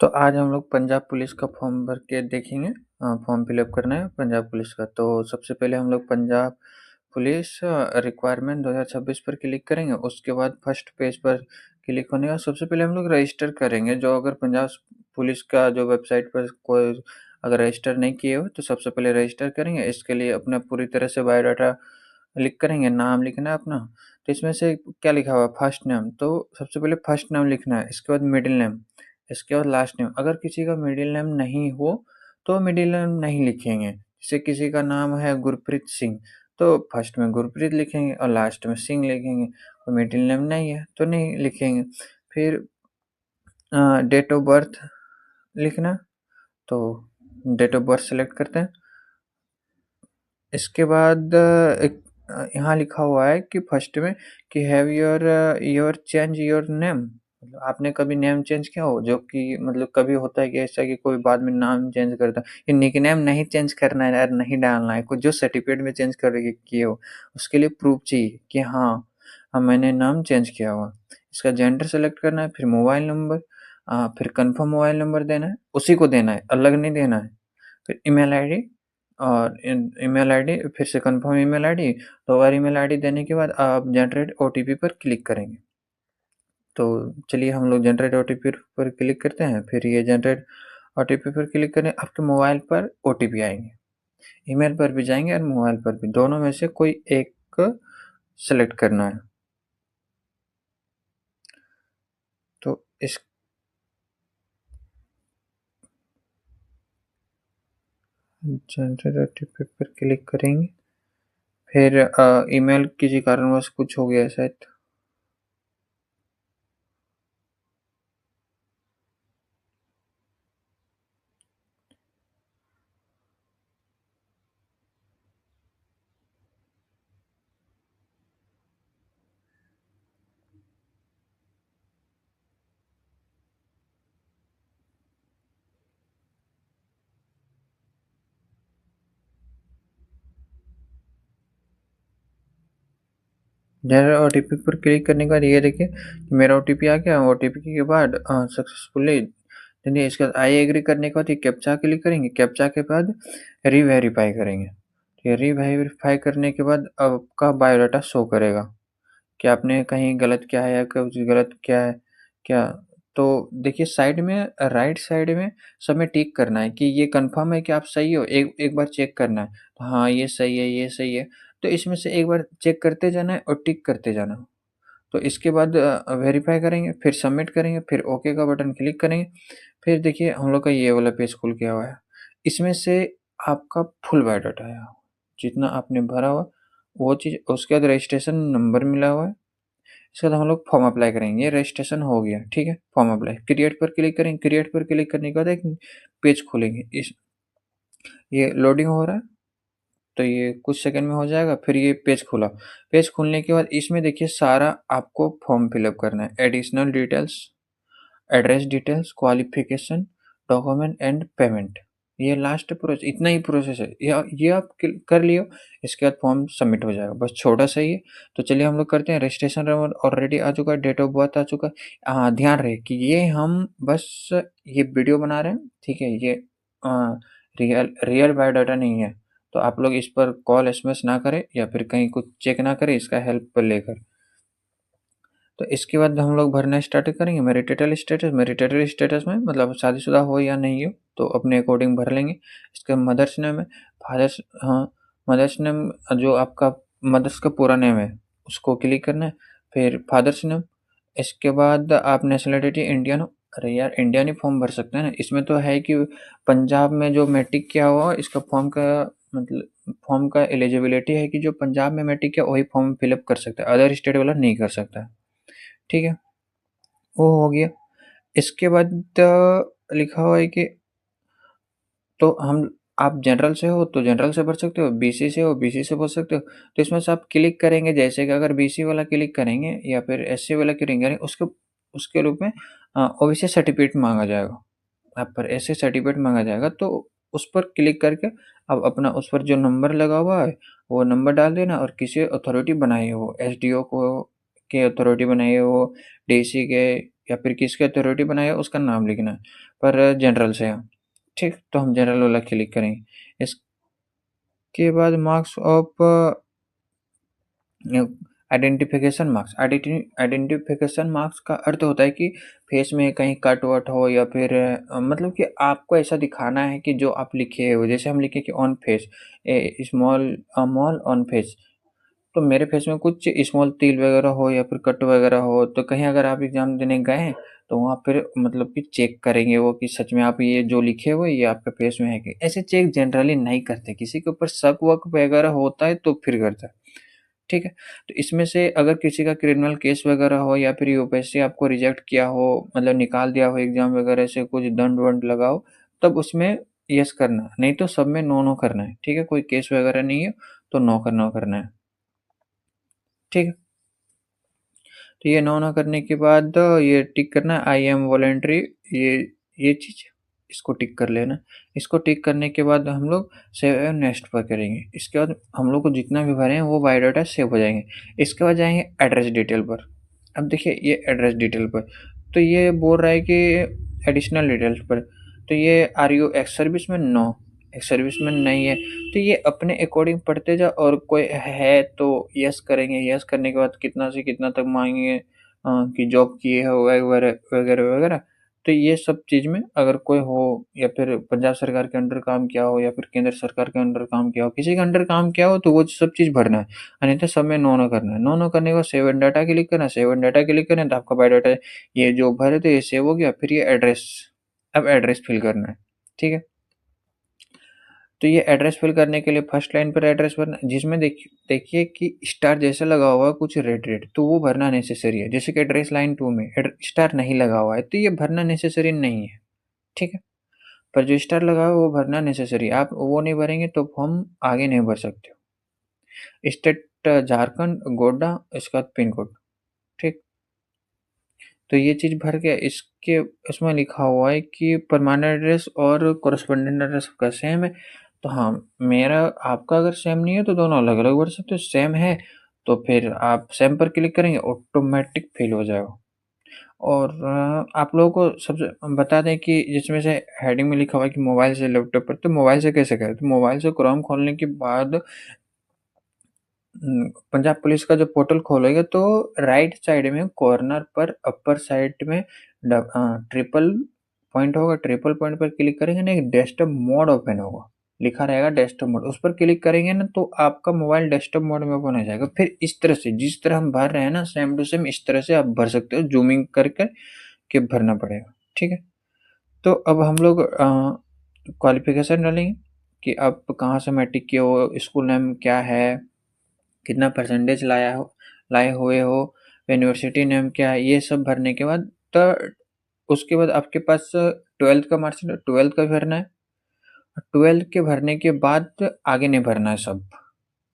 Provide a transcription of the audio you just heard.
तो आज हम लोग पंजाब पुलिस का फॉर्म भर के देखेंगे। फॉर्म फिलअप करना है पंजाब पुलिस का। तो सबसे पहले हम लोग पंजाब पुलिस रिक्वायरमेंट 2026 पर क्लिक करेंगे। उसके बाद फर्स्ट पेज पर क्लिक होने का सबसे पहले हम लोग रजिस्टर करेंगे। जो अगर पंजाब पुलिस का जो वेबसाइट पर कोई अगर रजिस्टर नहीं किए हो तो सबसे पहले रजिस्टर करेंगे। इसके लिए अपना पूरी तरह से बायोडाटा लिख करेंगे, नाम लिखना है अपना। तो इसमें से क्या लिखा हुआ है फर्स्ट नेम, तो सबसे पहले फर्स्ट नेम लिखना है, इसके बाद मिडिल नेम, इसके बाद लास्ट नेम। अगर किसी का मिडिल नेम नहीं हो तो मिडिल नेम नहीं लिखेंगे। जैसे किसी का नाम है गुरप्रीत सिंह तो फर्स्ट में गुरप्रीत लिखेंगे और लास्ट में सिंह लिखेंगे। तो मिडिल नेम नहीं है तो नहीं लिखेंगे। फिर डेट ऑफ बर्थ लिखना, तो डेट ऑफ बर्थ सेलेक्ट करते हैं। इसके बाद एक यहाँ लिखा हुआ है कि फर्स्ट में कि have your change your name, मतलब आपने कभी नेम चेंज किया हो, जो कि मतलब कभी होता है कि ऐसा कि कोई बाद में नाम चेंज करता है। ये निक नेम नहीं चेंज करना है यार, नहीं डालना है। कुछ जो सर्टिफिकेट में चेंज कर किए हो उसके लिए प्रूफ चाहिए कि हाँ मैंने नाम चेंज किया हुआ। इसका जेंडर सेलेक्ट करना है, फिर मोबाइल नंबर, फिर कंफर्म मोबाइल नंबर देना है, उसी को देना है, अलग नहीं देना है। फिर ईमेल आईडी और ईमेल आईडी, फिर से कंफर्म ईमेल आईडी। दो बार ईमेल आईडी देने के बाद आप जनरेट ओटीपी पर क्लिक करेंगे। तो चलिए हम लोग जनरेट ओटीपी पर क्लिक करते हैं। फिर ये जनरेट ओटीपी पर क्लिक करें, आपके मोबाइल पर ओटीपी आएंगे। ईमेल पर भी जाएंगे और मोबाइल पर भी, दोनों में से कोई एक सेलेक्ट करना है। तो इस जनरेट ओटीपी पर क्लिक करेंगे। फिर ईमेल किसी कारणवश कुछ हो गया शायद, जनरल ओटीपी पर क्लिक करने के बाद ये देखिए मेरा ओटीपी आ गया। ओटीपी के बाद सक्सेसफुली यानी इसके बाद आई एग्री करने के बाद ये कैप्चा क्लिक करेंगे। कैप्चा के बाद रीवेरीफाई करेंगे। ये रीवेरीफाई करने के बाद आपका बायोडाटा शो करेगा कि आपने कहीं गलत किया है या कुछ गलत किया है क्या। तो देखिए साइड में, राइट साइड में सब में टिक करना है कि ये कंफर्म है कि आप सही हो। एक एक बार चेक करना है, तो हाँ ये सही है, ये सही है। तो इसमें से एक बार चेक करते जाना है और टिक करते जाना है। तो इसके बाद वेरीफाई करेंगे, फिर सबमिट करेंगे, फिर ओके का बटन क्लिक करेंगे। फिर देखिए हम लोग का ये वाला पेज खुल गया हुआ है। इसमें से आपका फुल बायोडाटा है, जितना आपने भरा हुआ वो चीज़। उसके बाद रजिस्ट्रेशन नंबर मिला हुआ है। इसके बाद हम लोग फॉर्म अप्लाई करेंगे। ये रजिस्ट्रेशन हो गया, ठीक है। फॉर्म अप्लाई क्रिएट पर क्लिक करेंगे। क्रिएट पर क्लिक करने के बाद एक पेज खोलेंगे। इस ये लोडिंग हो रहा है, तो ये कुछ सेकंड में हो जाएगा। फिर ये पेज खुला। पेज खुलने के बाद इसमें देखिए सारा आपको फॉर्म फिलअप करना है। Additional details, address details, qualification, document and payment. ये लास्ट प्रोसेस, इतना ही प्रोसेस है। ये आप कर लियो, इसके बाद फॉर्म सबमिट हो जाएगा। बस छोटा सा ही है। तो चलिए हम लोग करते हैं। रजिस्ट्रेशन ऑलरेडी आ चुका है, डेट ऑफ बर्थ आ चुका है। हाँ ध्यान रहे कि ये हम बस ये वीडियो बना रहे हैं, ठीक है। ये रियल बायोडाटा नहीं है। तो आप लोग इस पर कॉल एसएमएस ना करें या फिर कहीं कुछ चेक ना करें इसका हेल्प पर लेकर। तो इसके बाद हम लोग भरना स्टार्ट करेंगे। मैरिटल स्टेटस में मतलब शादीशुदा हो या नहीं हो तो अपने अकॉर्डिंग भर लेंगे। इसका मदर्स नेम है, फादर्स, हाँ मदर्स नेम जो आपका मदर्स का पूरा नेम है उसको क्लिक करना है। फिर फादर्स नेम, इसके बाद आप नेशनलिटी इंडियन हो। अरे यार इंडियन ही फॉर्म भर सकते हैं ना। इसमें तो है कि पंजाब में जो मैट्रिक किया हुआ इसका फॉर्म का मतलब फॉर्म का एलिजिबिलिटी है कि जो पंजाब में मैट्रिक किया वही फॉर्म फिलअप कर सकता है, अदर स्टेट वाला नहीं कर सकता है, ठीक है। वो हो गया। इसके बाद लिखा हुआ है कि तो हम आप जनरल से हो तो जनरल से भर सकते हो, बीसी से हो बीसी से भर सकते हो। तो इसमें से आप क्लिक करेंगे, जैसे कि अगर बीसी वाला क्लिक करेंगे या फिर एससी वाला क्लिक करेंगे उसके उसके रूप में ओबीसी सर्टिफिकेट मांगा जाएगा। आप पर एससी सर्टिफिकेट मांगा जाएगा, तो उस पर क्लिक करके अब अपना उस पर जो नंबर लगा हुआ है वो नंबर डाल देना। और किसी अथॉरिटी बनाई हो, एसडीओ को के अथॉरिटी बनाई हो, डीसी के या फिर किसकी अथॉरिटी बनाई है उसका नाम लिखना है, पर जनरल से है, ठीक? तो हम जनरल वाला क्लिक करेंगे। इसके बाद marks of identification marks. Identification marks का अर्थ होता है कि फेस में कहीं कट वट हो या फिर मतलब कि आपको ऐसा दिखाना है कि जो आप लिखे हो, जैसे हम लिखे कि on face A small mall on face, तो मेरे फेस में कुछ स्मॉल तिल वगैरह हो या फिर कट वगैरह हो, तो कहीं अगर आप एग्जाम देने गए हैं तो वहाँ पर मतलब कि चेक करेंगे वो कि सच में आप ये जो लिखे हुए ये आपके फेस में है कि ऐसे चेक जनरली नहीं करते, किसी के ऊपर शक वक वगैरह होता है तो फिर करता है, ठीक है? तो इसमें से अगर किसी का क्रिमिनल केस वगैरह हो या फिर यूपीएससी आपको रिजेक्ट किया हो, मतलब निकाल दिया हो एग्जाम वगैरह से, कुछ दंड वंड लगा हो, तब उसमें यस करना, नहीं तो सब में नो नो करना है, ठीक है? कोई केस वगैरह नहीं है तो नो करना है, ठीक है? तो ये नो नो करने के बाद ये टिक करना है आई एम वॉलेंट्री, ये चीज इसको टिक कर लेना। इसको टिक करने के बाद हम लोग सेव एंड नेक्स्ट पर करेंगे। इसके बाद हम लोग को जितना भी भरे हैं वो बायोडाटा सेव हो जाएंगे। इसके बाद जाएंगे एड्रेस डिटेल पर। अब देखिए ये एड्रेस डिटेल पर तो ये बोल रहा है कि एडिशनल डिटेल्स पर, तो ये आर यू एक्स सर्विस में, नो एक्स सर्विस में नहीं है, तो ये अपने अकॉर्डिंग पढ़ते जाओ, और कोई है तो यस करेंगे। यस करने के बाद कितना से कितना तक मांगेंगे कि जॉब किए हो वगैरह वगैरह वगैरह। तो ये सब चीज़ में अगर कोई हो या फिर पंजाब सरकार के अंडर काम किया हो या फिर केंद्र सरकार के अंडर काम किया हो, किसी के अंडर काम किया हो तो वो सब चीज़ भरना है, अन्यथा सब में नो नो करना है। नो नो करने के बाद सेव एंड डाटा क्लिक करना है। सेव एंड डाटा क्लिक करना है तो आपका बायोडाटा ये जो भरे थे ये सेव हो गया। फिर ये एड्रेस, अब एड्रेस फिल करना है, ठीक है? तो ये एड्रेस फिल करने के लिए फर्स्ट लाइन पर एड्रेस भरना, जिसमें देखिए कि स्टार जैसा लगा हुआ है कुछ रेड रेड, तो वो भरना नेसेसरी है। जैसे कि एड्रेस लाइन 2 में स्टार नहीं लगा हुआ है तो ये भरना नेसेसरी नहीं है, ठीक है? पर जो स्टार लगा हुआ है वो भरना नेसेसरी है। आप वो नहीं भरेंगे तो हम आगे नहीं भर सकते हो। स्टेट झारखंड, गोड्डा, इसका पिन कोड, ठीक? तो ये चीज़ भर के इसके इसमें लिखा हुआ है कि परमानेंट एड्रेस और कोरेस्पोंडेंट एड्रेस का सेम है। तो हाँ, मेरा आपका अगर सेम नहीं है तो दोनों अलग अलग भर सकते हो। सेम है तो फिर आप सेम पर क्लिक करेंगे, ऑटोमेटिक फिल हो जाएगा। और आप लोगों को सबसे बता दें कि जिसमें से हेडिंग में लिखा हुआ है कि मोबाइल से लैपटॉप पर, तो मोबाइल से कैसे करें? तो मोबाइल से क्रोम खोलने के बाद पंजाब पुलिस का जो पोर्टल खोलोगे तो राइट साइड में कॉर्नर पर अपर साइड में ट्रिपल पॉइंट होगा। ट्रिपल पॉइंट पर क्लिक करेंगे ना, एक डेस्कटॉप मोड ओपन होगा, लिखा रहेगा डेस्कटॉप मोड। उस पर क्लिक करेंगे ना तो आपका मोबाइल डेस्कटॉप मोड में ओपन हो जाएगा। फिर इस तरह से जिस तरह हम भर रहे हैं ना, सेम टू सेम इस तरह से आप भर सकते हो, जूमिंग करके के भरना पड़ेगा, ठीक है? तो अब हम लोग क्वालिफिकेशन डालेंगे कि आप कहाँ से मैट्रिक किए हो, स्कूल नेम क्या है, कितना परसेंटेज लाए हुए हो, यूनिवर्सिटी नेम क्या है, ये सब भरने के बाद तो उसके बाद आपके पास 12th का मार्कशीट, 12th का भरना है। 12th के भरने के बाद आगे नहीं भरना है सब,